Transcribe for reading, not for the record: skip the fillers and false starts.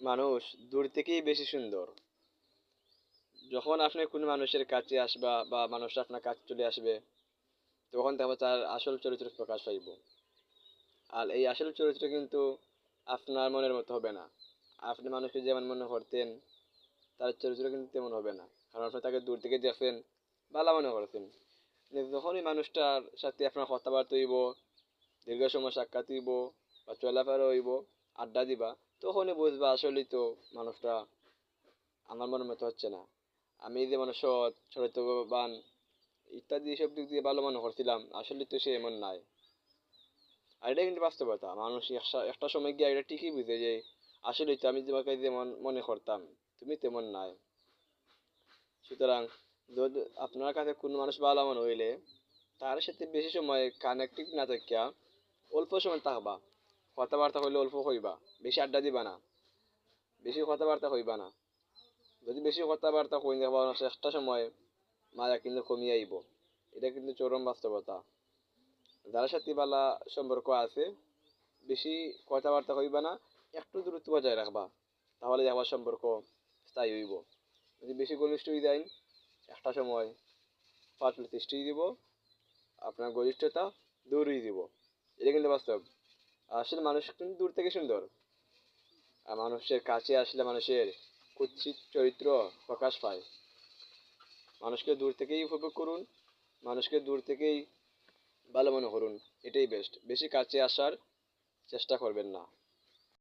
মানুষ দূর থেকেই বেশি সুন্দর। যখন আপনি কোনো মানুষের কাছে আসবা বা মানুষটা আপনার কাছে চলে আসবে, তখন দেখবা তার আসল চরিত্র প্রকাশ পাইব। আর এই আসল চরিত্র কিন্তু আপনার মনের মতো হবে না। আপনি মানুষকে যেমন মনে করতেন, তার চরিত্র কিন্তু তেমন হবে না। কারণ আপনি তাকে দূর থেকে দেখছেন, ভালো মনে করতেন। কিন্তু যখনই মানুষটার সাথে আপনার কথাবার্তা হইব, দীর্ঘ সময় সাক্ষাৎ হইব বা চলাফেরা হইব, আড্ডা দিবা, তখনই বুঝবা আসলেই তো মানুষটা আমার মনের মতো হচ্ছে না। আমি যেমন সৎ, চরিত্রবান ইত্যাদি সব দিক দিয়ে ভালো মনে করছিলাম, আসলে তো সে এমন নাই। আর এটা কিন্তু বাস্তবতা। মানুষ একটা সময় গিয়ে এটা ঠিকই বুঝে যে আসলে তো আমি তোমাকে যেমন মনে করতাম, তুমি তেমন নাই। সুতরাং যদি আপনার কাছে কোনো মানুষ ভালো মনে হইলে, তার সাথে বেশি সময় কানেক্টিভ না থাকিয়া অল্প সময় থাকবা। কথাবার্তা হইলে অল্প হইবা, বেশি আড্ডা দিবা না, বেশি কথাবার্তা হইবা না। যদি বেশি কথাবার্তা কই দেখবা একটা সময় মায়া কিন্তু কমিয়ে আইব। এটা কিন্তু চরম বাস্তবতা। যার সাথে বালা সম্পর্ক আছে, বেশি কথাবার্তা হইবা না, একটু দূরত্ব বজায় রাখবা, তাহলে আমার সম্পর্ক স্থায়ী হইব। যদি বেশি ঘনিষ্ঠ হয়ে যায়, একটা সময় ফাটল সৃষ্টি দিব, আপনার ঘনিষ্ঠতা দূর হয়ে দিব। এটা কিন্তু বাস্তব। আসলে মানুষ কিন্তু দূর থেকে সুন্দর, আর মানুষের কাছে আসলে মানুষের কুৎসিত চরিত্র প্রকাশ পায়। মানুষকে দূর থেকেই উপভোগ করুন, মানুষকে দূর থেকেই ভালো মনে করুন, এটাই বেস্ট। বেশি কাছে আসার চেষ্টা করবেন না।